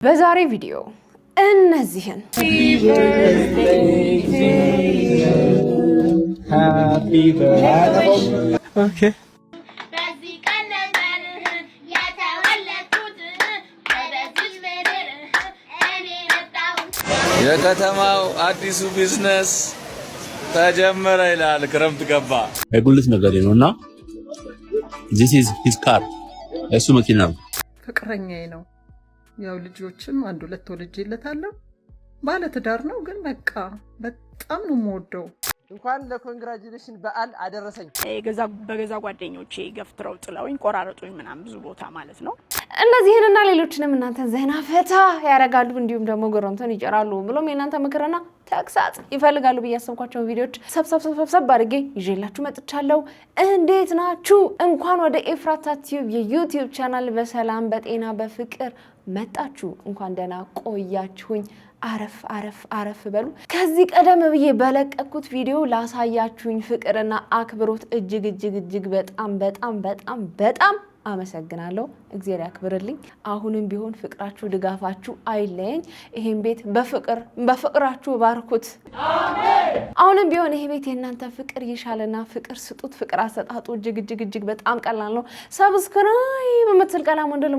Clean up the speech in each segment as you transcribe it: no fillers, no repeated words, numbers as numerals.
በዛሬ ቪዲዮ እነዚህን Happy birthday. Okay. የከተማው አዲሱ ቢዝነስ ተጀመረ ይላል። ክረምት ገባ። የጉልት ነገር ነውና this is his car እሱ መኪና ነው። ፍቅረኛዬ ነው። ያው ልጆችም አንድ ሁለት ወልጄለታለሁ። ባለ ትዳር ነው ግን በቃ በጣም ነው የምወደው። እንኳን ለኮንግራጁሌሽን በዓል አደረሰኝ። በገዛ ጓደኞቼ ገፍትረው ጥለውኝ ቆራረጡኝ ምናምን ብዙ ቦታ ማለት ነው። እነዚህንና ሌሎችንም እናንተ ዘና ፈታ ያረጋሉ እንዲሁም ደግሞ ጎረምቶን ይጨራሉ ብሎም የናንተ ምክርና ተግሳጽ ይፈልጋሉ በያሰብኳቸው ቪዲዮዎች ሰብሰብ አድርጌ ይዤላችሁ መጥቻለሁ። እንዴት ናችሁ? እንኳን ወደ ኤፍራታ ቲዩብ የዩቲዩብ ቻናል በሰላም በጤና በፍቅር መጣችሁ። እንኳን ደህና ቆያችሁኝ። አረፍ በሉ። ከዚህ ቀደም ብዬ በለቀኩት ቪዲዮ ላሳያችሁኝ ፍቅርና አክብሮት እጅግ በጣም አመሰግናለሁ። እግዚአብሔር ያክብርልኝ። አሁንም ቢሆን ፍቅራችሁ ድጋፋችሁ አይለየኝ። ይሄን ቤት በፍቅራችሁ ባርኩት። አሜን። አሁንም ቢሆን ይሄ ቤት የእናንተ ፍቅር ይሻልና ፍቅር ስጡት። ፍቅር አሰጣጡ እጅግ በጣም ቀላል ነው። ሰብስክራይብ በመትል ቀላም ወንደል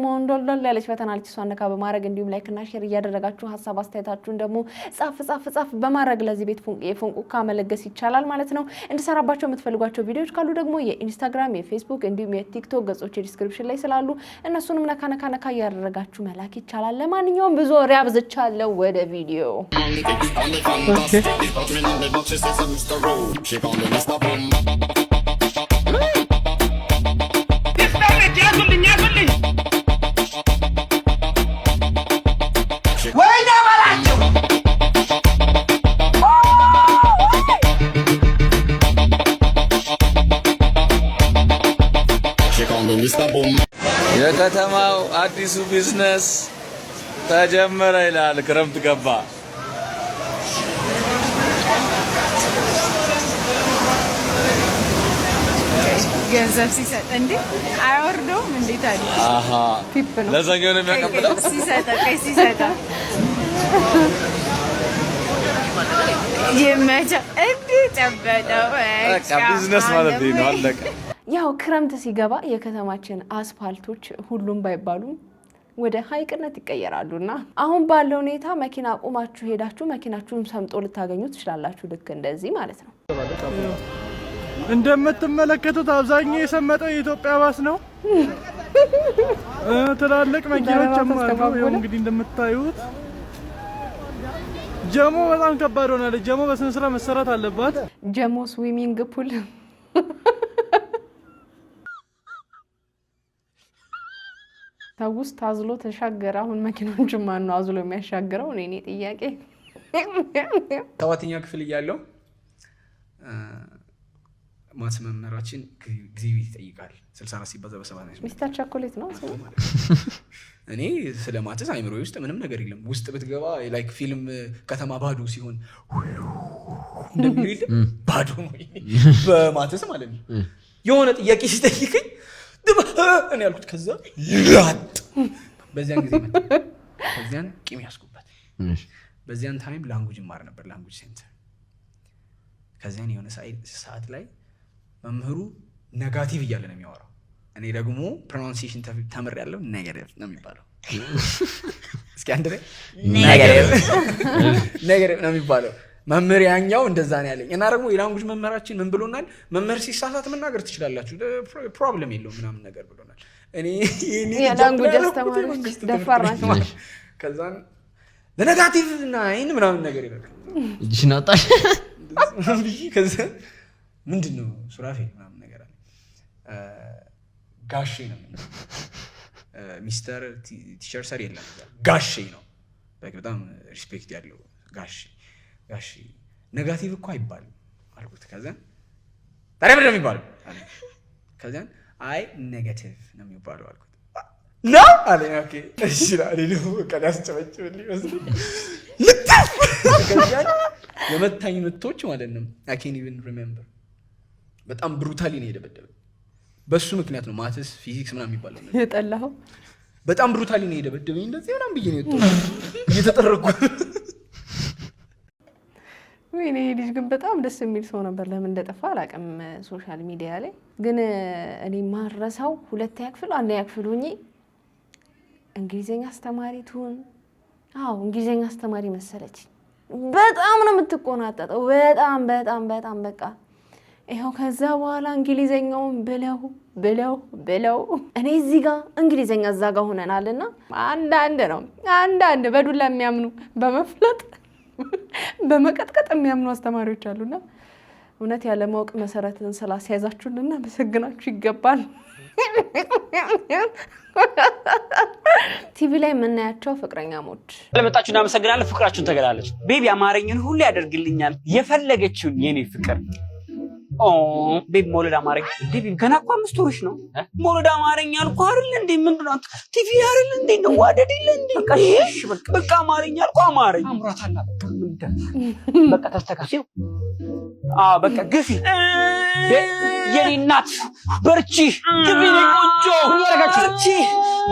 ያለች ፈተናለች እሷን ነካ በማድረግ እንዲሁም ላይክ እና ሼር እያደረጋችሁ ሐሳብ አስተያየታችሁን ደግሞ ጻፍ በማድረግ ለዚህ ቤት የፎንቁካ መለገስ ይቻላል ማለት ነው። እንድሰራባቸው የምትፈልጓቸው ቪዲዮዎች ካሉ ደግሞ የኢንስታግራም የፌስቡክ እንዲሁም የቲክቶክ ገጾች ዲስክሪፕሽን ላይ ስላሉ እነሱንም ነካ ያደረጋችሁ መላክ ይቻላል። ለማንኛውም ብዙ ወሬ አብዝቻለሁ። ወደ ቪዲዮ የከተማው አዲሱ ቢዝነስ ተጀመረ ይላል። ክረምት ገባ። ገንዘብ ሲሰጥ እንዴ አይወርደውም እንዴ ታዲያ? አሃ ለዛኛው ነው የሚያቀብለው። ሲሰጥ የመቻ እንዴ ጨበጠው። በቃ ቢዝነስ ማለት ነው። አለቀ። ያው ክረምት ሲገባ የከተማችን አስፋልቶች ሁሉም ባይባሉም ወደ ሀይቅነት ይቀየራሉና አሁን ባለው ሁኔታ መኪና ቆማችሁ ሄዳችሁ መኪናችሁን ሰምጦ ልታገኙ ትችላላችሁ። ልክ እንደዚህ ማለት ነው። እንደምትመለከቱት አብዛኛው የሰመጠው የኢትዮጵያ ባስ ነው። ትላልቅ መኪኖችም አሉ። ያው እንግዲህ እንደምታዩት ጀሞ በጣም ከባድ ሆናለች። ጀሞ በስነ ስርዓት መሰራት አለባት። ጀሞ ስዊሚንግ ፑል ታውስ ታዝሎ ተሻገረ። አሁን መኪኖች ማን ነው አዝሎ የሚያሻግረው? እኔ ጥያቄ። ሰባተኛ ክፍል እያለሁ ማትስ መምህራችን ጊዜ ይጠይቃል። 64 ሲባዛ በ7 ነው። ሚስተር ቸኮሌት ነው። እኔ ስለ ማትስ አይምሮ ውስጥ ምንም ነገር የለም። ውስጥ ብትገባ ላይክ ፊልም ከተማ ባዶ ሲሆን እንደሚል ባዶ ነው በማትስ ማለት ነው። የሆነ ጥያቄ ሲጠይቀኝ እኔ ያልኩት ከዛ ይላጥ በዚያን ጊዜ መጣ። በዚያን ቂም ያስኩበት። በዚያን ታይም ላንጉጅ ማር ነበር፣ ላንጉጅ ሴንተር። ከዚያን የሆነ ሰዓት ላይ መምህሩ ኔጋቲቭ እያለ ነው የሚያወራው። እኔ ደግሞ ፕሮናንሲዬሽን ተምሬያለሁ። ኔጋቲቭ ነው የሚባለው። እስኪ አንድ ላይ ኔጋቲቭ ነው የሚባለው። መምህር ያኛው እንደዛ ነው ያለኝ። እና ደግሞ የላንጉጅ መምህራችን ምን ብሎናል? መምህር ሲሳሳት መናገር ትችላላችሁ፣ ፕሮብለም የለውም ምናምን ነገር ብሎናል። እኔ የላንጉጅ አስተማሪዎች ደፋር ናቸው። ከዛን ለኔጋቲቭ እና አይን ምናምን ነገር ይላል። እጅሽን አጣሽ። ከዛ ምንድነው ሱራፌል ምናምን ነገር አለ። ጋሼ ነው የሚለው። ሚስተር ቲቸር ሰር የለም ጋሼ ነው። በጣም ሪስፔክት ያለው ጋሼ ኔጋቲቭ እኮ አይባልም አልኩት። ከዛን ታዲያ ምንድን ነው የሚባለው? ከዛን አይ ኔጋቲቭ ነው የሚባለው አልኩት። ነው አለ። ኦኬ እሺ አለ። ደግሞ ቀን ያስጨበጭብልኝ መስሎኝ ልጥፍ። ከዛን የመታኝ ምቶች ማለት ነው I can't even remember። በጣም ብሩታሊ ነው የደበደበኝ። በሱ ምክንያት ነው ማትስ ፊዚክስ ምናምን የሚባለው የጠላኸው። በጣም ብሩታሊ ነው የደበደበኝ። እንደዚህ ምናምን ብዬ ነው እየተጠረኩ። ወይኔ ልጅ ግን በጣም ደስ የሚል ሰው ነበር። ለምን እንደጠፋ አላውቅም። ሶሻል ሚዲያ ላይ ግን እኔ ማረሳው 2ኛ ክፍል 1ኛ ክፍል ሆኜ እንግሊዘኛ አስተማሪ ትሁን እንግሊዘኛ አስተማሪ መሰለች። በጣም ነው የምትቆናጠጠው። በጣም በቃ ይኸው ከዛ በኋላ እንግሊዘኛውን ብለው እኔ እዚህ ጋር እንግሊዘኛ እዛ ጋር ሆነናልና አንዳንድ በዱላ የሚያምኑ በመፍለጥ በመቀጥቀጥ የሚያምኑ አስተማሪዎች አሉና እውነት ያለ ማወቅ መሰረትን ስላስያዛችሁልና መሰግናችሁ ይገባል። ቲቪ ላይ የምናያቸው ፍቅረኛሞች ለመጣችሁ እናመሰግናለን። ፍቅራችሁን ተገላለጹ። ቤቢ አማረኝን ሁሉ ያደርግልኛል የፈለገችውን የኔ ፍቅር ቤቢ ሞለዳ አማረኝ። ቤቢ ገና እኮ 5 ወርሽ ነው። ሞለዳ አማረኝ አልኩ አይደል እንዴ? ምንድነው ቲቪ አይደል እንዴ? ነው ዋደድ ይለ እንዴ? በቃ አማረኝ አልኩ አማረኝ። አምራታና በቃ ተስተካክለው። በቃ ግፊ የኔ እናት በርቺ። ግፊ ነው ቆንጆ ያረጋችሁ።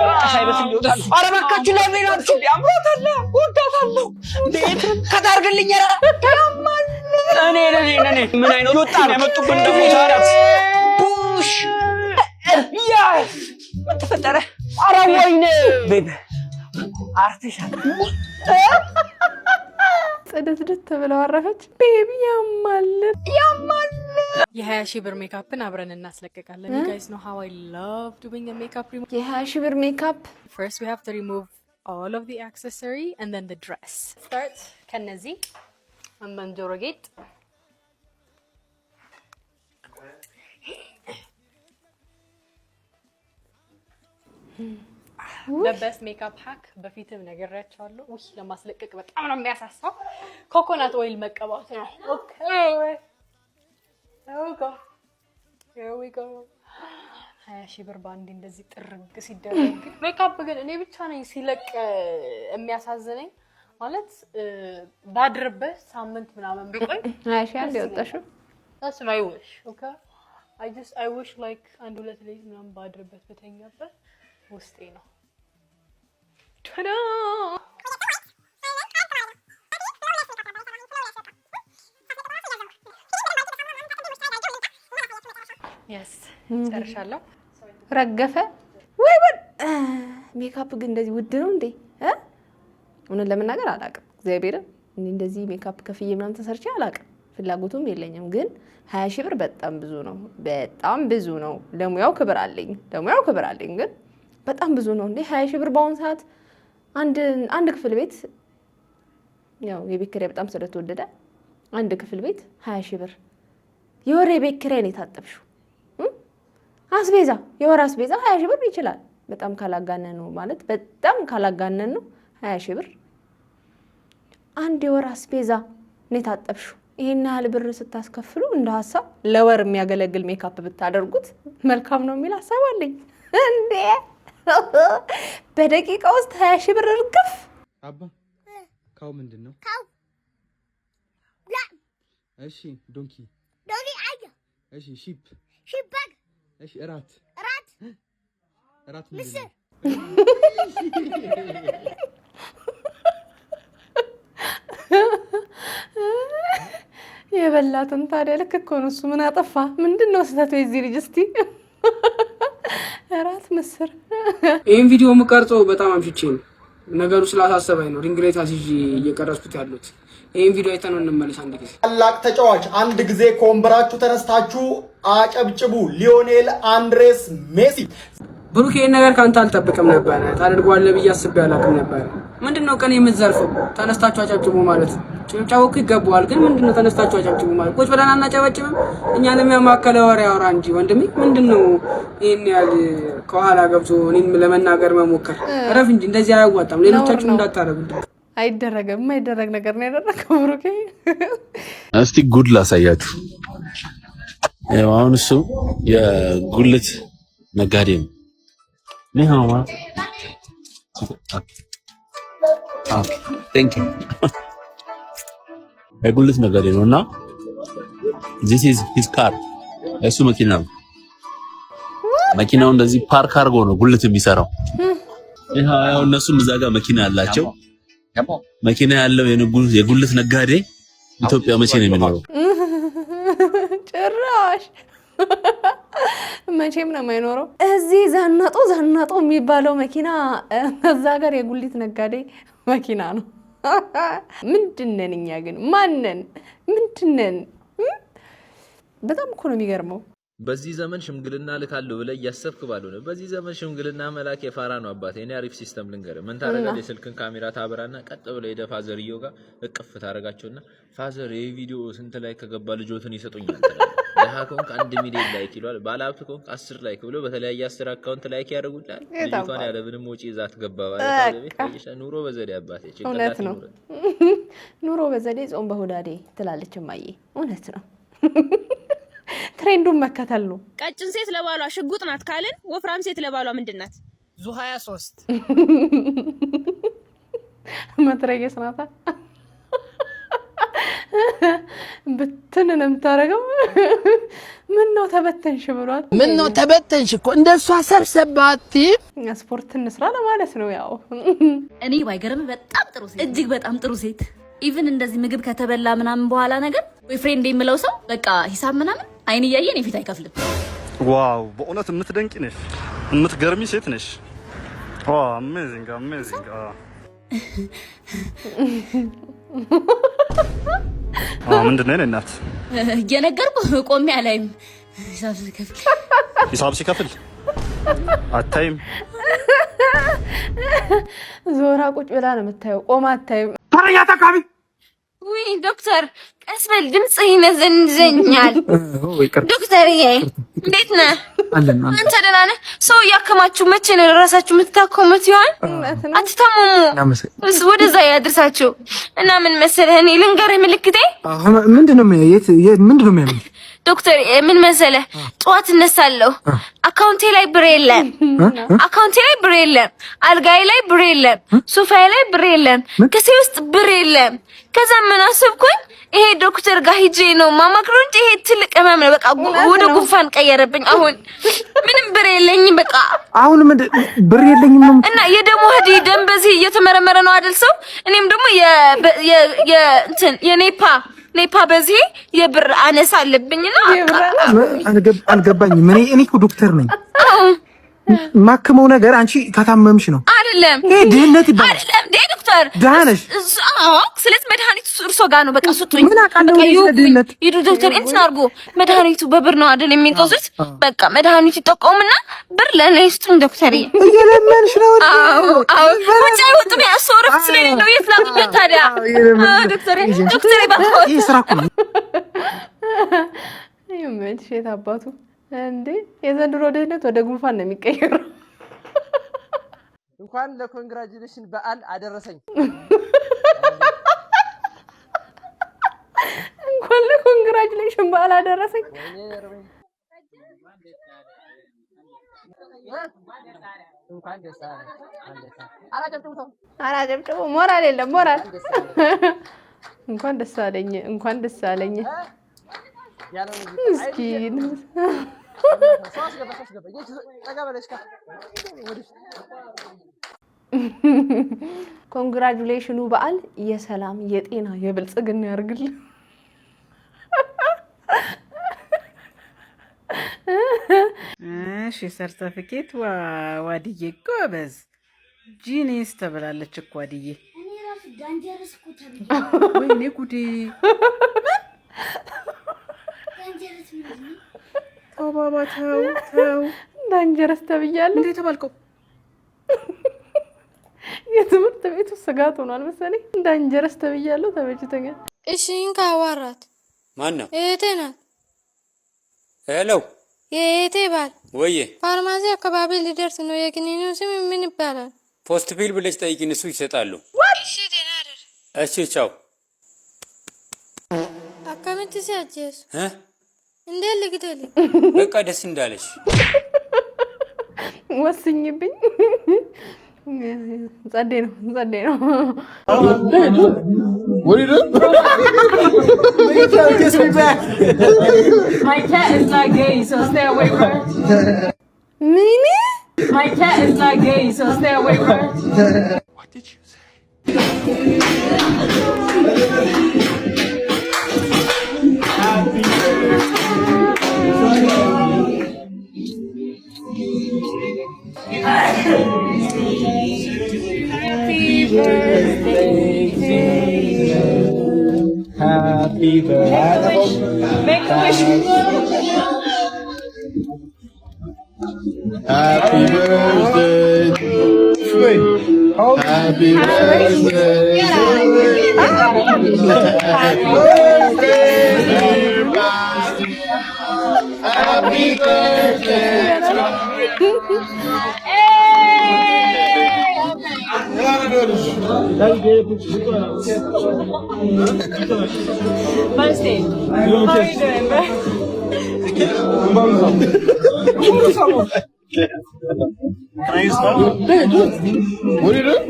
በቃ ሳይበስል ይወጣል። ኧረ በቃችሁ ለምን አምራታና ወዳታለሁ እንዴ? ከታርግልኝ ራ እኔ ምን አይነት ወጣ ነው ያመጡብን ደግሞ ታራት ቡሽ ያ ምን ተፈጠረ? ኧረ ወይኔ ቤቢ አርቲሻል ጽድት ተብለው አረፈች። ቤቢ ያማል የ20 ሺህ ብር ሜካፕን አብረን እናስለቀቃለን። you guys know how I love doing a makeup remove. የ20 ሺህ ብር ሜካፕ first we have to remove all of the accessory and then the dress. Start ከነዚህ መንጆሮ ጌጥ the best makeup hack በፊትም ነግሬያቸዋለሁ። ለማስለቀቅ በጣም ነው የሚያሳሳው። ኮኮናት ኦይል መቀባት ነው። Here we go 20 ሺህ ብር ባንዴ እንደዚህ ጥርግ ሲደረግ ሜካፕ ግን እኔ ብቻ ነኝ ሲለቅ የሚያሳዝነኝ ማለት ባድርበት ሳምንት ምናምን ቢቆይ 20 ሺህ አንድ ያወጣሽው that's my wish. Okay, I wish like አንድ ሁለት ሌሊት ምናምን ባድርበት በተኛበት ውስጤ ነው። ታዳ yes ጨርሻለሁ። ረገፈ ወይ ሜካፕ ግን እንደዚህ ውድ ነው እንዴ? እውነት ለመናገር አላውቅም። እግዚአብሔርን እንደዚህ ሜካፕ ከፍዬ ምናምን ተሰርቼ አላውቅም። ፍላጎቱም የለኝም። ግን 20 ሺህ ብር በጣም ብዙ ነው። ለሙያው ክብር አለኝ ግን በጣም ብዙ ነው እንዴ 20 ሺህ ብር በአሁን ሰዓት አንድ ክፍል ቤት ያው የቤት ኪራይ በጣም ስለተወደደ አንድ ክፍል ቤት 20 ሺህ ብር የወር የቤት ኪራይ ነው የታጠብሽው። አስቤዛ የወር አስቤዛ 20 ሺህ ብር ይችላል። በጣም ካላጋነን ነው 20 ሺህ ብር አንድ የወር አስቤዛ ነው የታጠብሽው። ይሄን ያህል ብር ስታስከፍሉ እንደ ሀሳብ ለወር የሚያገለግል ሜካፕ ብታደርጉት መልካም ነው የሚል ሀሳብ አለኝ። እንዴ በደቂቃ ውስጥ 20 ሺህ ብር እርግፍ። አባ ካው ምንድን ነው? እሺ ዶንኪ አያ። እሺ ሺፕ በግ። እሺ እራት ምስር። የበላትን ታዲያ ልክ እኮ ነው እሱ። ምን አጠፋ? ምንድን ነው ስህተቱ የዚህ ልጅ? እስቲ እራት ምስር። ይሄን ቪዲዮ የምቀርጸው በጣም አምሽቼ ነው። ነገሩ ስላሳሰበኝ ነው ሪንግ ላይት አስይዤ እየቀረጽኩት ያሉት። ይሄን ቪዲዮ አይተን እንመለስ። አንድ ጊዜ ታላቅ ተጫዋች አንድ ጊዜ ከወንበራችሁ ተነስታችሁ አጨብጭቡ። ሊዮኔል አንድሬስ ሜሲ። ብሩክ ይሄን ነገር ካንተ አልጠብቅም ነበር። ታደርገዋለህ ብዬ አስቤ አላውቅም ነበር። ምንድነው ቀን የምትዘርፈው? ተነስታችሁ አጨብጭቡ ማለት ጭብጨባው እኮ ይገባዋል። ግን ምንድነው ተነስታችሁ አጨብጭቡ ማለት? ቁጭ ብለን አናጨበጭብም? እኛንም ያማከለ ወሬ አውራ እንጂ ወንድሜ። ምንድነው ይሄን ያህል ከኋላ ገብቶ እኔም ለመናገር መሞከር? ረፍ እንጂ እንደዚህ አያዋጣም። ሌሎቻችሁ እንዳታረጉት። አይደረግም። የማይደረግ ነገር ነው ያደረገው ብሩክ። እስቲ ጉድ ላሳያችሁ። ያው አሁን እሱ የጉልት ነጋዴ ነው። ነውማ ቴንክ ዩ የጉልት ነጋዴ ነውና this is his car እሱ መኪናው እንደዚህ ፓርክ አድርጎ ነው ጉልት የሚሰራው። ያው እነሱም እዛ ጋር መኪና አላቸው። መኪና ያለው የጉልት ነጋዴ ኢትዮጵያ መቼ ነው የሚኖረው? ጭራሽ መቼም ነው የማይኖረው። እዚህ ዘናጦ የሚባለው መኪና እዛ ጋር የጉሊት ነጋዴ መኪና ነው። ምንድነን እኛ ግን ማነን? ምንድነን? በጣም እኮ ነው የሚገርመው። በዚህ ዘመን ሽምግልና ልካለሁ ብለህ እያሰብክ ባልሆነ በዚህ ዘመን ሽምግልና መላክ የፋራ ነው አባቴ። እኔ አሪፍ ሲስተም ልንገርህ። ምን ታደርጋለህ? የስልክን ካሜራ ታበራና ቀጥ ብለህ ሄደህ ፋዘርየው ጋር እቅፍ ታደርጋቸውና ፋዘር ይሄ ቪዲዮ ስንት ላይ ከገባ ልጆትን ይሰጡኛል ትላለህ። ደሃ ከሆንክ 1 ሚሊዮን ላይክ ይሏል። ባለሀብት ከሆንክ 10 ላይክ ብሎ በተለያየ 10 አካውንት ላይክ ያደርጉልሃል። ልጅቷን ያለ ምንም ወጪ ይዛት ገባ ማለት ነው። ኑሮ በዘዴ አባቴ። እውነት ነው። ኑሮ በዘዴ ጾም በሁዳዴ ትላለች እማዬ። እውነት ነው። ትሬንዱን መከተል ነው። ቀጭን ሴት ለባሏ ሽጉጥ ናት ካልን ወፍራም ሴት ለባሏ ምንድናት? ዙ 23 መትረየስ ናታ። ብትንንም ታረገው። ምን ነው ተበተንሽ ብሏል። ምን ነው ተበተንሽ እኮ እንደሷ ሰብሰባት። ስፖርት እንስራ ለማለት ነው። ያው እኔ ባይገርም በጣም ጥሩ ሴት፣ እጅግ በጣም ጥሩ ሴት። ኢቭን እንደዚህ ምግብ ከተበላ ምናምን በኋላ ነገር ቦይፍሬንድ የሚለው ሰው በቃ ሂሳብ ምናምን አይን እያየን የፊት አይከፍልም። ዋው በእውነት የምትደንቂ ነሽ፣ የምትገርሚ ሴት ነሽ። ዋው አሜዚንግ። ምንድን ነው እናት እየነገርኩህ ቆሜ አላይም። ሂሳብ ሲከፍል አታይም። ዞራ ቁጭ ብላ ነው የምታየው፣ ቆማ አታይም። ተረኛ ተካቢ ውይ ዶክተር ቀስ በል ድምጽህ ይነዘንዘኛል። ዶክተርዬ እንዴት ነህ? አንተ ደህና ነህ? ሰው እያከማችሁ መቼ ነው ራሳችሁ የምትታከሙት ይሆን? አትታመሙ፣ ወደዛ ያድርሳችሁ። እና ምን መሰለህ እኔ ልንገርህ ምልክቴ ምንድነው? ምንድነው የሚያምር ዶክተር ምን መሰለህ፣ ጠዋት እነሳለሁ፣ አካውንቴ ላይ ብር የለም፣ አልጋዬ ላይ ብር የለም፣ ሶፋዬ ላይ ብር የለም፣ ከሴ ውስጥ ብር የለም። ከዛ ምን አሰብኩኝ፣ ይሄ ዶክተር ጋር ሂጄ ነው ማማክረው እንጂ ይሄ ትልቅ ህመም ነው። በቃ ወደ ጉንፋን ቀየረብኝ። አሁን ምንም ብር የለኝም። በቃ አሁን ምን ብር የለኝም ነው እና የደም ወህዲ ደም በዚህ እየተመረመረ ነው አይደል ሰው። እኔም ደግሞ የኔፓ በዚህ የብር አነሳ አለብኝና አልገባኝም። እኔ እኮ ዶክተር ነኝ። ማክመው ነገር አንቺ ከታመምሽ ነው አይደለም። ይሄ ድህነት ይባላል አይደለም እንዴ ዶክተር? ዳነሽ? አዎ። ስለዚህ መድኃኒቱ እርሶ ጋር ነው። በቃ ሱጡኝ። ምን አውቃለሁ ድህነት። ይዱ ዶክተር እንትን አድርጎ መድኃኒቱ በብር ነው አይደል የሚንቀሱት? በቃ መድኃኒቱ ይጠቀሙና ብር ለኔ ስጡኝ ዶክተር። እየለመንሽ ነው? አዎ። ወጪ አይወጥም። ያሶረፍ ስለሌለ ነው። የት ላኩበት ታዲያ? ዶክተር ባክዎ ይሄ ስራ እኮ ነው። ይመች የት አባቱ እንዴ! የዘንድሮ ድህነት ወደ ጉንፋን ነው የሚቀየረው። እንኳን ለኮንግራጁሌሽን በዓል አደረሰኝ። እንኳን ለኮንግራጁሌሽን በዓል አደረሰኝ። እንኳን ደስ አላጨብጭቡ። ሞራል የለም ሞራል። እንኳን ደስ አለኝ፣ እንኳን ደስ አለኝ። እስኪ ኮንግራጁሌሽኑ በዓል የሰላም የጤና የብልጽግና ያርግልህ። እሺ ሰርተፊኬት ዋድዬ ጎበዝ ጂኒስ ተብላለች እኮ ዋድዬ። ወይኔ ጉዴ! ተው ባባ ተው። ዳንጀረስ ተብያለሁ። እንዴት ተባልከው? የትምህርት ቤቱ ስጋት ሆኗል መሰለኝ። ዳንጀረስ ተብያለሁ። ተመችቶኛል። እሺ እንካዋራት ማን ነው? እህቴ ናት። ሄሎ የእህቴ ባል ወዬ፣ ፋርማሲ አካባቢ ሊደርስ ነው። የክኒኒው ስም ምን ይባላል? ፖስት ፒል ብለሽ ጠይቂን፣ እሱ ይሰጣሉ። እሺ ደህና ደር። እሺ ቻው። አካምንት ሲያጀስ እንዴ ልግደል? በቃ ደስ እንዳለሽ ወስኝብኝ። ጸዴ ነው። What are you doing? My cat is not gay, so stay away from her. ምን My cat is not gay, so stay away from her. What did you say? Happy birthday to you. Happy birthday. Make a wish. Happy birthday to you. Happy birthday. Happy birthday, dear Basti. Happy birthday to you. Basti, how are you doing, bro? What are you doing?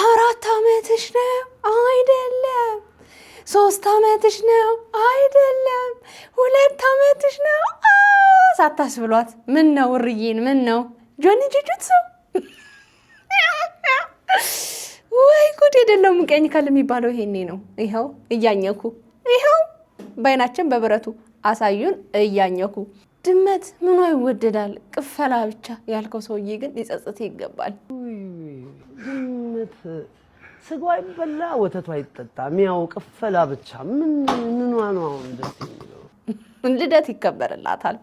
4 ዓመትሽ ነው አይደለም? 3 ዓመትሽ ነው አይደለም? 2 ዓመትሽ ነው? ሳታስብሏት ምን ነው እርዬን ምን ነው ጆኒ ጁጁትሱ ወይ ጉድ የደለው ምቀኝ ካለ የሚባለው ይሄኔ ነው። ይሄው እያኘኩ ይሄው ባይናችን በብረቱ አሳዩን እያኘኩ ድመት ምኗ ይወደዳል ቅፈላ ብቻ ያልከው ሰውዬ ግን ሊጸጽት ይገባል። ድመት ስጋው አይበላ ወተቱ አይጠጣ ሚያው ቅፈላ ብቻ ምንዋ ነው እንደዚህ ነው። ልደት ይከበርላታል።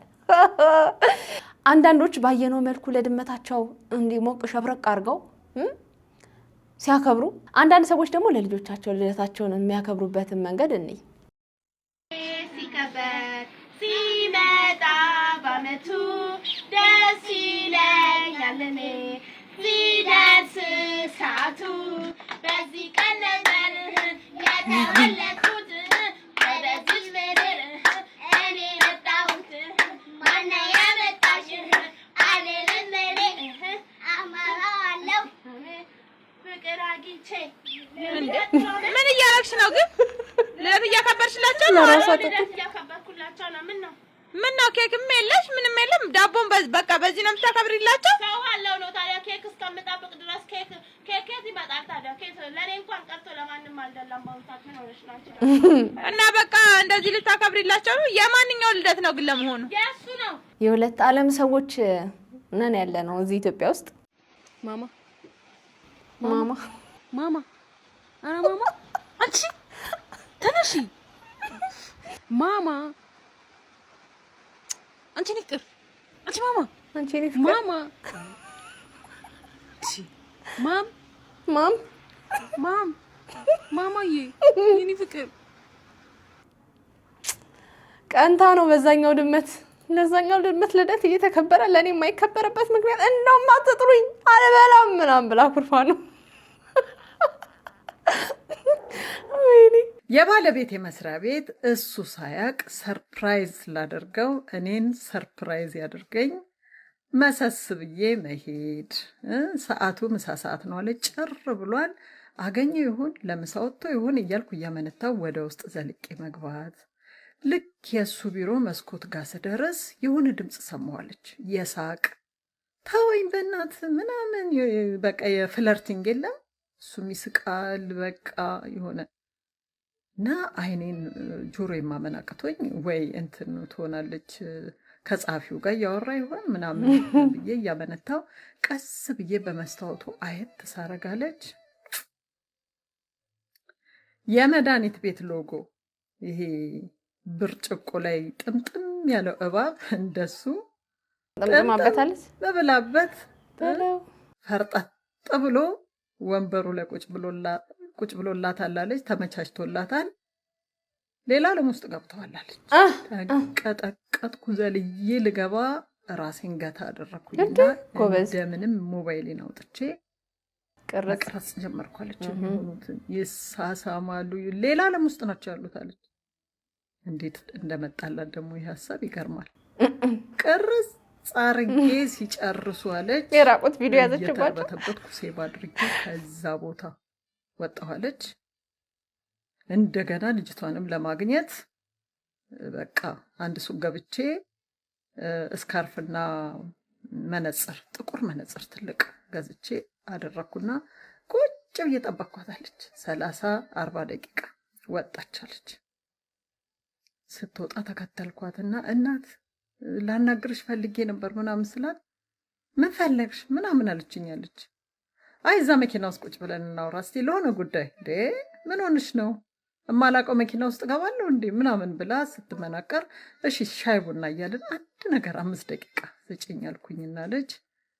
አንዳንዶች ባየነው መልኩ ለድመታቸው እንዲሞቅ ሸብረቅ አድርገው ሲያከብሩ፣ አንዳንድ ሰዎች ደግሞ ለልጆቻቸው ልደታቸውን የሚያከብሩበትን መንገድ እንይ። ሲከበር ሲመጣ በዓመቱ ደስ ይለኛል እኔ ሲደርስ ሰዓቱ በዚህ ቀን ነበር የተወለድኩት ወደዚህ ምድር እኔ መጣሁት ማነው ያመጣሽ አልልም እኔ አማራለሁ ፍቅር አግኝቼ ምን እያረግሽ ነው ግን? ልደት እያከበርሽላቸው ነው? ልደት እያከበርኩላቸው ነው። ምን ነው ኬክም የለሽ ምንም የለም? ዳቦን በቃ በዚህ ነው የምታከብሪላቸው? ሰው አለው ነው ታዲያ ኬክ እስከምጠብቅ ድረስ ኬክ ይመጣል። ታዲያ ኬክ ለኔ እንኳን ቀርቶ ለማንም አልደላም። ባውታት ምን ሆነሽ ናቸው? እና በቃ እንደዚህ ልታከብሪላቸው ነው? የማንኛው ልደት ነው ግን ለመሆኑ? የእሱ ነው። የሁለት ዓለም ሰዎች ነን ያለ ነው እዚህ ኢትዮጵያ ውስጥ። ማማ ማማ ማማ አረ ማማ አንቺ ተነሺ ማማ አንቺ ንቅር አንቺ ማማ አንቺ ንቅር ማማ ማም ማም ማም ማማዬ የኔ ፍቅር ቀንታ ነው በዛኛው ድመት ለዛኛው ድመት ልደት እየተከበረ ለኔ የማይከበረበት ምክንያት እንደውም አትጥሩኝ አልበላም ምናምን ብላ ኩርፋ ነው። የባለቤት የመስሪያ ቤት እሱ ሳያቅ ሰርፕራይዝ ላደርገው እኔን ሰርፕራይዝ ያደርገኝ መሰስ ብዬ መሄድ። ሰዓቱ ምሳ ሰዓት ነው አለ። ጭር ብሏል። አገኘው ይሁን ለምሳ ወጥቶ ይሁን እያልኩ እያመነታው ወደ ውስጥ ዘልቄ መግባት። ልክ የእሱ ቢሮ መስኮት ጋር ስደርስ የሆነ ድምፅ ሰማዋለች። የሳቅ ታወኝ በእናት ምናምን በቃ የፍለርቲንግ የለም እሱም ይስቃል። በቃ የሆነ እና አይኔን ጆሮ የማመናቅቶኝ ወይ እንትን ትሆናለች ከጻፊው ጋር ያወራ ይሆን ምናምን ብዬ እያመነታው ቀስ ብዬ በመስታወቱ አየት ተሳረጋለች። የመድኃኒት ቤት ሎጎ ይሄ ብርጭቆ ላይ ጥምጥም ያለው እባብ እንደሱ ጥምጥማበታለች በብላበት ፈርጠጥ ብሎ ወንበሩ ላይ ቁጭ ብሎላታል አለች። ተመቻችቶላታል። ሌላ ዓለም ውስጥ ገብተዋላለች። ተንቀጠቀጥኩ። ዘልዬ ልገባ ራሴን ገታ አደረኩኝና እንደምንም ሞባይሌን አውጥቼ መቅረጽ ጀመርኳለች። የሚሆኑትን ይሳሳማሉ። ሌላ ዓለም ውስጥ ናቸው ያሉት አለች። እንዴት እንደመጣላት ደግሞ ይህ ሀሳብ ይገርማል። ቅርጽ አርጌ ሲጨርሱ አለች የራቁት ቪዲዮ ያዘችባቸው እየተርበተበትኩ ሴቭ አድርጌ ከዛ ቦታ ወጣኋለች። እንደገና ልጅቷንም ለማግኘት በቃ አንድ ሱቅ ገብቼ ስካርፍና መነጽር ጥቁር መነጽር ትልቅ ገዝቼ አደረኩና ቁጭ ብዬ ጠበቅኳታለች። 30-40 ደቂቃ ወጣቻለች። ስትወጣ ተከተልኳትና እናት ላናግርሽ ፈልጌ ነበር ምናምን ስላት ምን ፈለግሽ ምናምን አለችኛለች። አይ እዛ መኪና ውስጥ ቁጭ ብለን እናውራ እስቲ ለሆነ ጉዳይ። እንዴ ምን ሆንሽ ነው? እማላውቀው መኪና ውስጥ ገባለሁ እንዴ ምናምን ብላ ስትመናቀር እሺ ሻይ ቡና እያልን አንድ ነገር 5 ደቂቃ ስጭኝ አልኩኝና ልጅ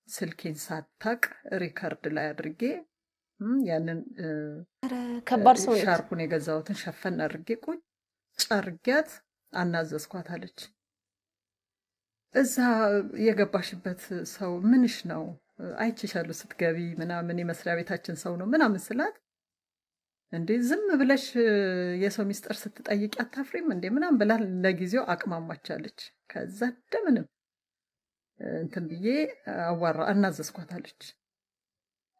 ስልኬን ሳታቅ ሪከርድ ላይ አድርጌ ያንን ከባድ ሰው ሻርፑን የገዛሁትን ሸፈን አድርጌ ቁጭ አድርጊያት አናዘዝኳት አለች። እዛ የገባሽበት ሰው ምንሽ ነው? አይቼሻለሁ ስትገቢ ምናምን የመስሪያ ቤታችን ሰው ነው ምናምን ስላት እንዴ ዝም ብለሽ የሰው ሚስጥር ስትጠይቂ አታፍሪም እንዴ ምናምን ብላ ለጊዜው አቅማማቻለች። ከዛ ደምንም እንትን ብዬ አናዘዝኳታለች።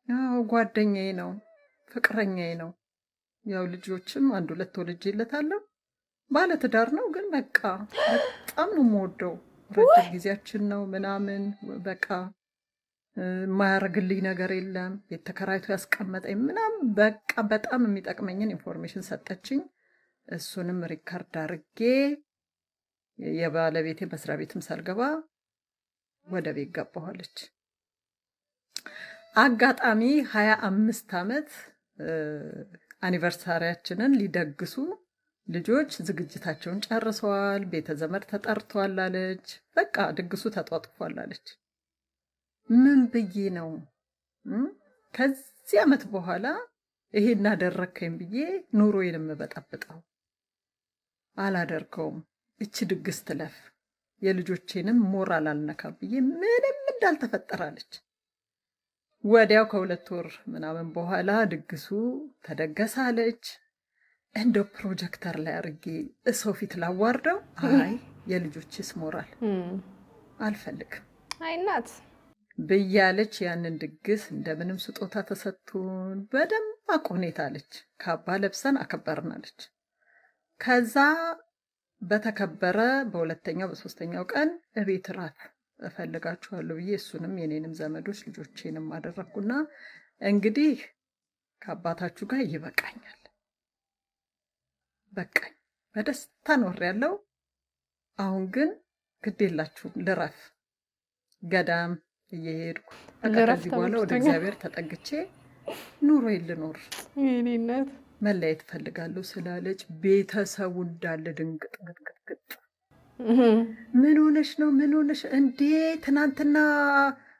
ያው ጓደኛዬ ነው ፍቅረኛዬ ነው። ያው ልጆችም 1-2 ወልጄለታለሁ። ባለ ትዳር ነው። ግን በቃ በጣም ነው የምወደው። ረጅም ጊዜያችን ነው ምናምን በቃ የማያረግልኝ ነገር የለም። የተከራይቶ ያስቀመጠኝ ምናምን በቃ በጣም የሚጠቅመኝን ኢንፎርሜሽን ሰጠችኝ። እሱንም ሪካርድ አድርጌ የባለቤቴ መስሪያ ቤትም ሳልገባ ወደ ቤት ገባኋለች። አጋጣሚ 25 ዓመት አኒቨርሳሪያችንን ሊደግሱ ልጆች ዝግጅታቸውን ጨርሰዋል። ቤተ ዘመድ ተጠርቷል አለች። በቃ ድግሱ ተጧጥፏል አለች። ምን ብዬ ነው ከዚህ ዓመት በኋላ ይሄን አደረከኝ ብዬ ኑሮዬን የምበጠብጠው? አላደርገውም። እቺ ድግስ ትለፍ፣ የልጆቼንም ሞራል አልነካ ብዬ ምንም እንዳልተፈጠራለች። ወዲያው ከ2 ወር ምናምን በኋላ ድግሱ ተደገሳለች። እንደው ፕሮጀክተር ላይ አድርጌ ሰው ፊት ላዋርደው? አይ የልጆችስ ሞራል አልፈልግም አይ እናት ብያለች። ያንን ድግስ እንደምንም ስጦታ ተሰጥቶን በደማቅ ሁኔታ አለች ካባ ለብሰን አከበርናለች። ከዛ በተከበረ በ2ኛው በ3ኛው ቀን እቤት ራት እፈልጋችኋለሁ ብዬ እሱንም የኔንም ዘመዶች ልጆቼንም አደረኩና እንግዲህ ከአባታችሁ ጋር ይበቃኛል፣ በቃኝ፣ በደስታ ኖሬያለሁ። አሁን ግን ግዴላችሁም ልረፍ፣ ገዳም እየሄድኩ ከዚህ በኋላ ወደ እግዚአብሔር ተጠግቼ ኑሮዬን ልኖር መለየት እፈልጋለሁ ስላለች ቤተሰቡ እንዳለ ድንግጥ ግጥግጥ። ምን ሆነሽ ነው? ምን ሆነሽ እንዴ? ትናንትና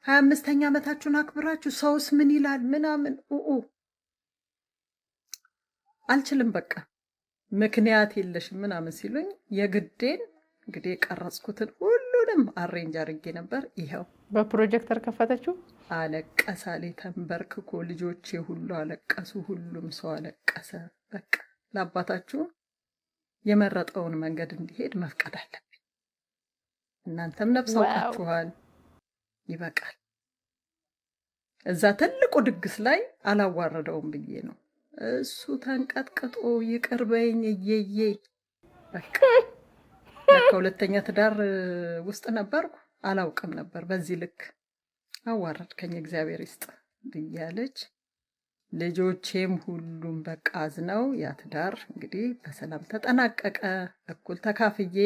25ኛ ዓመታችሁን አክብራችሁ ሰውስ ምን ይላል ምናምን አልችልም፣ በቃ ምክንያት የለሽም ምናምን ሲሉኝ የግዴን እንግዲህ የቀረጽኩትን ሁሉንም አሬንጅ አድርጌ ነበር። ይኸው በፕሮጀክተር ከፈተችው። አለቀሳሌ ተንበርክኮ ልጆቼ ሁሉ አለቀሱ፣ ሁሉም ሰው አለቀሰ። በቃ ለአባታችሁ የመረጠውን መንገድ እንዲሄድ መፍቀድ አለብኝ። እናንተም ነፍስ አውቃችኋል፣ ይበቃል። እዛ ትልቁ ድግስ ላይ አላዋረደውም ብዬ ነው። እሱ ተንቀጥቅጦ ይቅር በይኝ እየዬ በቃ ለካ 2ኛ ትዳር ውስጥ ነበርኩ፣ አላውቅም ነበር። በዚህ ልክ አዋረድከኝ እግዚአብሔር ይስጥ ብያለች። ልጆቼም ሁሉም በቃ አዝነው ያ ትዳር እንግዲህ በሰላም ተጠናቀቀ። እኩል ተካፍዬ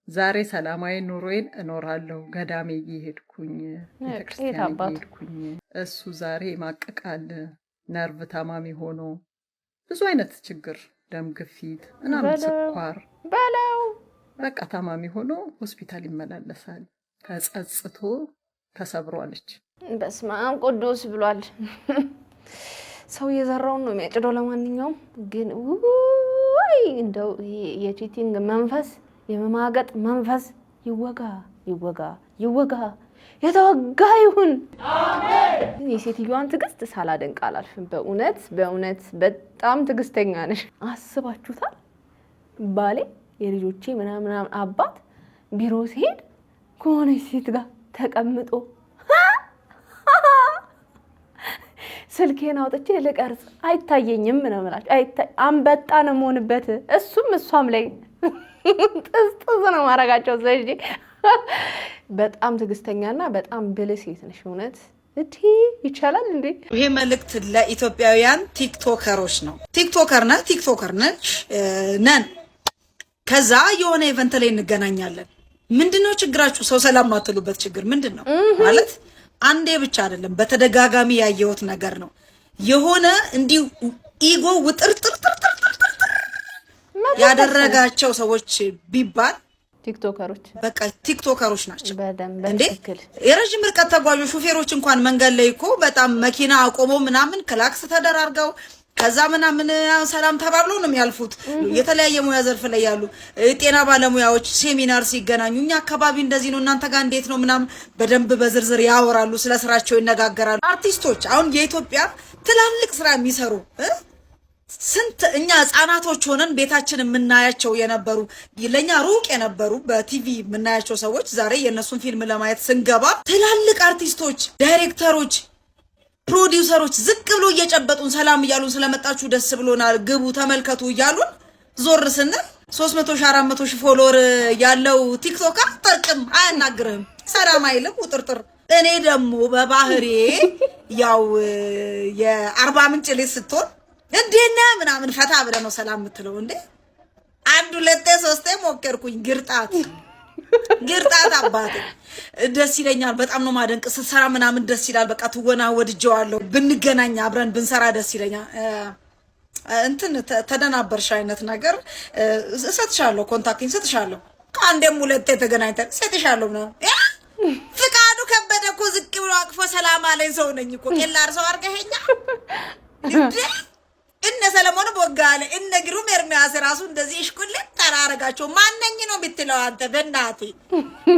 ዛሬ ሰላማዊ ኑሮዬን እኖራለሁ። ገዳሜ እየሄድኩኝ ቤተክርስቲያን እየሄድኩኝ፣ እሱ ዛሬ ይማቅቃል። ነርቭ ታማሚ ሆኖ ብዙ አይነት ችግር፣ ደም ግፊት ምናምን፣ ስኳር በለው በቃ ታማሚ ሆኖ ሆስፒታል ይመላለሳል። ተጸጽቶ ተሰብሯለች። በስመ አብ ቅዱስ ብሏል። ሰው የዘራውን ነው የሚያጭደው። ለማንኛውም ግን ወይ እንደው የቺቲንግ መንፈስ የመማገጥ መንፈስ ይወጋ ይወጋ ይወጋ፣ የተወጋ ይሁን። አሜን። የሴትዮዋን ትዕግስት ሳላደንቅ አላልፍም። በእውነት በእውነት በጣም ትዕግስተኛ ነሽ። አስባችሁታል? ባሌ የልጆቼ ምናምን አባት ቢሮ ሲሄድ ከሆነች ሴት ጋር ተቀምጦ ስልኬን አውጥቼ ልቀርጽ አይታየኝም ነው የምላችሁ። አንበጣ ነው የምሆንበት። እሱም እሷም ላይ ጥስጥስ ነው ማረጋቸው። ስለዚህ በጣም ትግስተኛና በጣም ብልህ ሴት ነሽ እውነት እቲ ይቻላል እንዴ? ይሄ መልእክት ለኢትዮጵያውያን ቲክቶከሮች ነው። ቲክቶከር ነች ነን። ከዛ የሆነ ኢቨንት ላይ እንገናኛለን። ምንድነው ችግራችሁ? ሰው ሰላም ማትሉበት ችግር ምንድነው? ማለት አንዴ ብቻ አይደለም በተደጋጋሚ ያየሁት ነገር ነው። የሆነ እንዲሁ ኢጎ ውጥርጥርጥርጥር ያደረጋቸው ሰዎች ቢባል ቲክቶከሮች በቃ ቲክቶከሮች ናቸው። በደንብ እንዴ የረጅም ርቀት ተጓዦ ሹፌሮች እንኳን መንገድ ላይ እኮ በጣም መኪና አቆሞ ምናምን ክላክስ ተደራርገው ከዛ ምናምን ሰላም ተባብለው ነው የሚያልፉት። የተለያየ ሙያ ዘርፍ ላይ ያሉ ጤና ባለሙያዎች ሴሚናር ሲገናኙ እኛ አካባቢ እንደዚህ ነው እናንተ ጋር እንዴት ነው ምናምን በደንብ በዝርዝር ያወራሉ፣ ስለ ስራቸው ይነጋገራሉ። አርቲስቶች አሁን የኢትዮጵያ ትላልቅ ስራ የሚሰሩ ስንት እኛ ህፃናቶች ሆነን ቤታችን የምናያቸው የነበሩ ለኛ ሩቅ የነበሩ በቲቪ የምናያቸው ሰዎች ዛሬ የነሱን ፊልም ለማየት ስንገባ ትላልቅ አርቲስቶች፣ ዳይሬክተሮች፣ ፕሮዲውሰሮች ዝቅ ብሎ እየጨበጡን ሰላም እያሉን ስለመጣችሁ ደስ ብሎናል ግቡ ተመልከቱ እያሉን ዞር ስንል 300 ሺህ 400 ሺህ ፎሎወር ያለው ቲክቶከር ጠርቅም አያናግርህም፣ ሰላም አይልም፣ ውጥርጥር። እኔ ደግሞ በባህሬ ያው የአርባ ምንጭ ልጅ ስትሆን እንዴና ምናምን ፈታ ብለ ነው ሰላም የምትለው እንዴ? አንድ ሁለቴ ሶስቴ ሞከርኩኝ። ግርጣት አባቴ ደስ ይለኛል። በጣም ነው ማደንቅ። ስትሰራ ምናምን ደስ ይላል። በቃ ትወና ወድጀዋለሁ። ብንገናኝ አብረን ብንሰራ ደስ ይለኛል። እንትን ተደናበርሽ አይነት ነገር እሰጥሻለሁ፣ ኮንታክቲንግ እሰጥሻለሁ። ከአንዴም ሁለቴ ተገናኝተን እሰጥሻለሁ ነው። ፍቃዱ ከበደ እኮ ዝቅ ብሎ አቅፎ ሰላም አለኝ ሰው ነኝ እኮ ቄላር ሰው አርገኸኛ እንዴ? እነ ሰለሞን ቦጋለ እነ ግሩም ኤርሚያስ ራሱ እንደዚህ እሽኩል ተራረጋቸው። ማንነኝ ነው ብትለው አንተ በእናቴ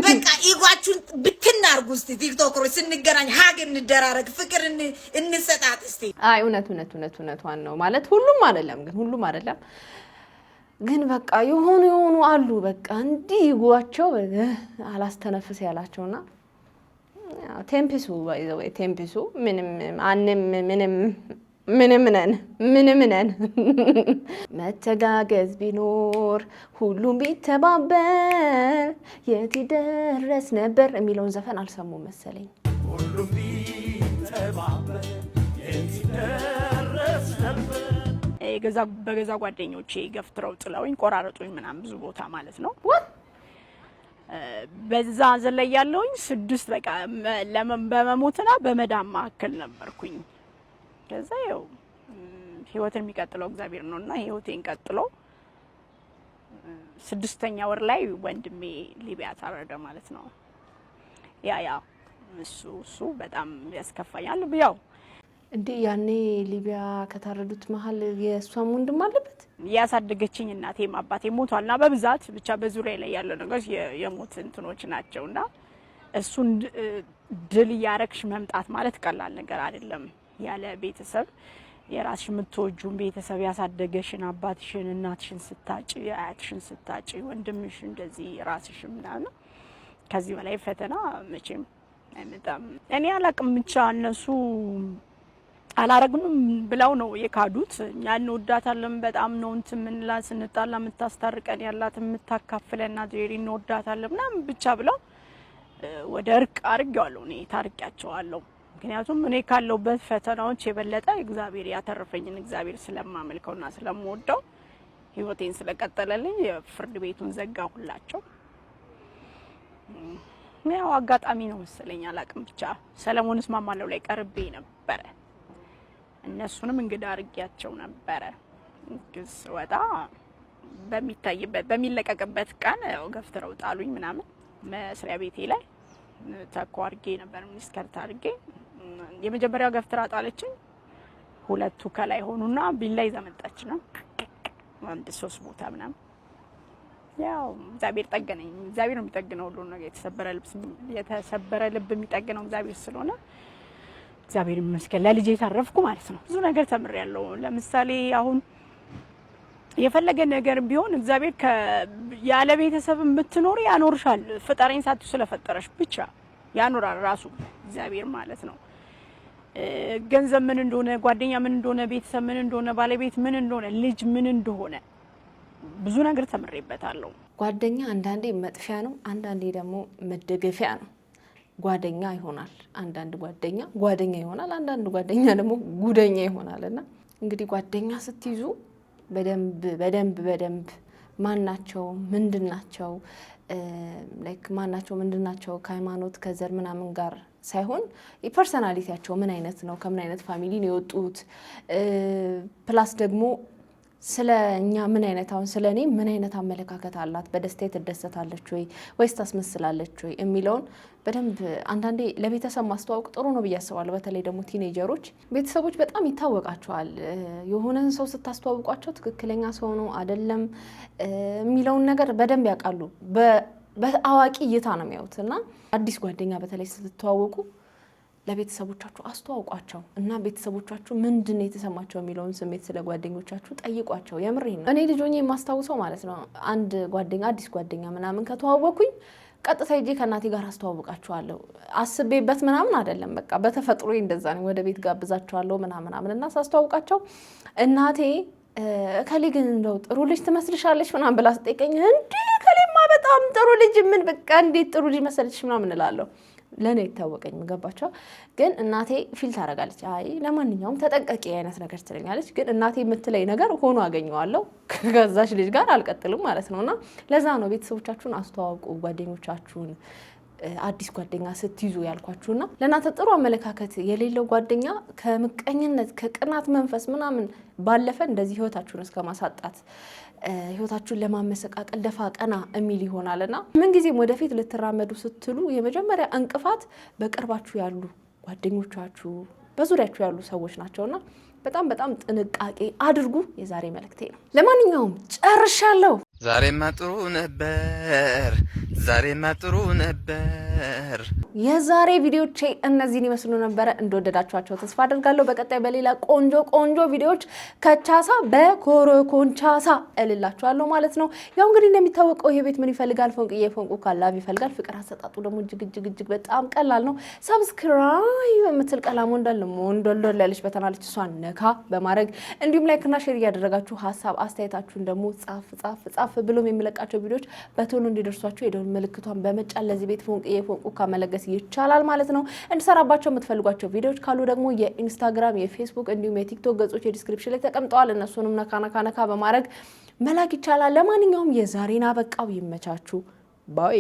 በቃ ኢጓችሁን ብትናርጉ እስቲ ቲክቶከሮች ስንገናኝ ሀግ እንደራረግ ፍቅር እንሰጣት እስቲ። አይ እውነቷን ነው ማለት ሁሉም አይደለም ግን በቃ የሆኑ አሉ በቃ እንዲህ ይጓቸው አላስተነፍስ ያላቸውና ቴምፒሱ ባይዘው ቴምፒሱ ምንም ነን መተጋገዝ ቢኖር ሁሉም ቢተባበር የት ይደረስ ነበር የሚለውን ዘፈን አልሰሙም መሰለኝ። ሁሉም ቢተባበር የት ይደረስ ነበር። በገዛ ጓደኞቼ ገፍትረው ጥለውኝ ቆራረጡኝ ምናምን ብዙ ቦታ ማለት ነው። በዛ ዘላይ ያለውኝ 6 በቃ በመሞትና በመዳም ማከል ነበርኩኝ። ከዛ ያው ህይወትን የሚቀጥለው እግዚአብሔር ነውና ህይወቴን ቀጥሎ 6ኛ ወር ላይ ወንድሜ ሊቢያ ታረደ ማለት ነው። ያ እሱ በጣም ያስከፋኛል። ያው እንዴ ያኔ ሊቢያ ከታረዱት መሀል የሷም ወንድም አለበት። ያሳደገችኝ እናቴም አባቴም ሞቷልና በብዛት ብቻ በዙሪያ ላይ ያለው ነገር የሞት እንትኖች ናቸውና እሱን ድል ያረክሽ መምጣት ማለት ቀላል ነገር አይደለም። ያለ ቤተሰብ የራስሽ የምትወጁን ቤተሰብ ያሳደገሽን አባትሽን እናትሽን ስታጭ አያትሽን ስታጭ ወንድምሽ እንደዚህ ራስሽ ምናምን ከዚህ በላይ ፈተና መቼም አይመጣም። እኔ አላቅም ብቻ እነሱ አላረግንም ብለው ነው የካዱት። እኛ እንወዳታለን በጣም ነው እንትን ምንላ ስንጣላ የምታስታርቀን ያላት የምታካፍለና ጄሪ እንወዳታለን ምናምን ብቻ ብለው ወደ እርቅ አርጋለሁ። እኔ ታርቂያቸዋለሁ። ምክንያቱም እኔ ካለውበት ፈተናዎች የበለጠ እግዚአብሔር ያተረፈኝን እግዚአብሔር ስለማመልከውና ስለምወደው ህይወቴን ስለቀጠለልኝ የፍርድ ቤቱን ዘጋሁላቸው። ያው አጋጣሚ ነው መሰለኝ አላቅም ብቻ ሰለሞንስ ማማለው ላይ ቀርቤ ነበረ። እነሱንም እንግዳ አርጊያቸው ነበረ። ግስ ወጣ በሚታይበት በሚለቀቅበት ቀን ገፍትረው ጣሉኝ ምናምን መስሪያ ቤቴ ላይ ተቋርጌ ነበር ሚስከርት አርጌ የመጀመሪያው ገፍትራ ጣለችኝ። 2ቱ ከላይ ሆኑና ቢላ ይዛ መጣች ነው አንድ 3 ቦታ ምናምን። ያው እግዚአብሔር ጠገነኝ። እግዚአብሔር ነው የሚጠግነው ሁሉ ነገር። የተሰበረ ልብ የሚጠግነው እግዚአብሔር ስለሆነ እግዚአብሔር ይመስገን ለልጄ ታረፍኩ ማለት ነው። ብዙ ነገር ተምሬያለሁ። ለምሳሌ አሁን የፈለገ ነገር ቢሆን እግዚአብሔር ያለ ቤተሰብ የምትኖር ያኖርሻል። ፍጠረኝ ሳትዩ ስለፈጠረሽ ብቻ ያኖራል ራሱ እግዚአብሔር ማለት ነው። ገንዘብ ምን እንደሆነ፣ ጓደኛ ምን እንደሆነ፣ ቤተሰብ ምን እንደሆነ፣ ባለቤት ምን እንደሆነ፣ ልጅ ምን እንደሆነ ብዙ ነገር ተምሬበታለሁ። ጓደኛ አንዳንዴ መጥፊያ ነው፣ አንዳንዴ ደግሞ መደገፊያ ነው። ጓደኛ ይሆናል አንዳንድ ጓደኛ ይሆናል፣ አንዳንድ ጓደኛ ደግሞ ጉደኛ ይሆናልና እንግዲህ ጓደኛ ስትይዙ በደንብ ማናቸው ምንድናቸው ምንድናቸው ከሃይማኖት ከዘር ምናምን ጋር ሳይሆን ፐርሰናሊቲያቸው ምን አይነት ነው፣ ከምን አይነት ፋሚሊ ነው የወጡት፣ ፕላስ ደግሞ ስለኛ ምን አይነት አሁን ስለኔ ምን አይነት አመለካከት አላት፣ በደስታ ትደሰታለች ወይስ ታስመስላለች ወይ የሚለውን በደንብ አንዳንዴ ለቤተሰብ ማስተዋወቅ ጥሩ ነው ብዬ አስባለሁ። በተለይ ደግሞ ቲኔጀሮች ቤተሰቦች በጣም ይታወቃቸዋል። የሆነን ሰው ስታስተዋውቋቸው ትክክለኛ ሰው ነው አይደለም የሚለውን ነገር በደንብ ያውቃሉ። በአዋቂ እይታ ነው የሚያዩትና አዲስ ጓደኛ በተለይ ስትተዋወቁ ለቤተሰቦቻችሁ አስተዋውቋቸው እና ቤተሰቦቻችሁ ምንድነው የተሰማቸው የሚለውን ስሜት ስለ ጓደኞቻችሁ ጠይቋቸው። የምሬን ነው። እኔ ልጆኜ የማስታውሰው ማለት ነው አንድ ጓደኛ አዲስ ጓደኛ ምናምን ከተዋወኩኝ ቀጥታ ሄጄ ከእናቴ ጋር አስተዋውቃቸዋለሁ። አስቤበት ምናምን አይደለም፣ በቃ በተፈጥሮ እንደዛ ነው። ወደ ቤት ጋብዛቸዋለሁ ምናምን እና ሳስተዋውቃቸው እናቴ ከሌ ግን እንደው ጥሩ ልጅ ትመስልሻለች ምናምን ብላ ስጠይቀኝ እንዴ ከሌማ በጣም ጥሩ ልጅ ምን በቃ እንዴት ጥሩ ልጅ መሰለች ምናምን እላለሁ። ለኔ ይታወቀኝ ገባቸው። ግን እናቴ ፊል ታረጋለች። አይ ለማንኛውም ተጠንቀቂ አይነት ነገር ትለኛለች። ግን እናቴ የምትለኝ ነገር ሆኖ አገኘዋለሁ። ከዛች ልጅ ጋር አልቀጥልም ማለት ነውና ለዛ ነው ቤተሰቦቻችሁን አስተዋውቁ፣ ጓደኞቻችሁን አዲስ ጓደኛ ስትይዙ ያልኳችሁና ለእናንተ ጥሩ አመለካከት የሌለው ጓደኛ ከምቀኝነት ከቅናት መንፈስ ምናምን ባለፈ እንደዚህ ህይወታችሁን እስከማሳጣት ህይወታችሁን ለማመሰቃቀል ደፋ ቀና የሚል ይሆናልና ምን ጊዜም ወደፊት ልትራመዱ ስትሉ የመጀመሪያ እንቅፋት በቅርባችሁ ያሉ ጓደኞቻችሁ በዙሪያችሁ ያሉ ሰዎች ናቸውና በጣም ጥንቃቄ አድርጉ። የዛሬ መልእክቴ ነው። ለማንኛውም ጨርሻለሁ። ዛሬማ ጥሩ ነበር። የዛሬ ቪዲዮቼ እነዚህን ይመስሉ ነበረ። እንደወደዳችኋቸው ተስፋ አደርጋለሁ። በቀጣይ በሌላ ቆንጆ ቪዲዮዎች ከቻሳ በኮረኮንቻሳ እልላችኋለሁ ማለት ነው። ያው እንግዲህ እንደሚታወቀው ይሄ ቤት ምን ይፈልጋል? ፎንቁ ካላብ ይፈልጋል። ፍቅር አሰጣጡ ደግሞ እጅግ በጣም ቀላል ነው። ሰብስክራይብ የምትል ቀላም ወንዶል ያለች በተናለች እሷን ነካ በማድረግ እንዲሁም ላይክና ሼር እያደረጋችሁ ሀሳብ አስተያየታችሁን ደግሞ ጻፍ ብሎም የሚለቃቸው ቪዲዮዎች በቶሎ እንዲደርሷችሁ የደወል ምልክቷን በመጫን ለዚህ ቤት ፎንቁ ካመለገስ ይቻላል ማለት ነው። እንድሰራባቸው የምትፈልጓቸው ቪዲዮዎች ካሉ ደግሞ የኢንስታግራም፣ የፌስቡክ እንዲሁም የቲክቶክ ገጾች የዲስክሪፕሽን ላይ ተቀምጠዋል። እነሱንም ነካ በማድረግ መላክ ይቻላል። ለማንኛውም የዛሬን አበቃው። ይመቻችሁ ባይ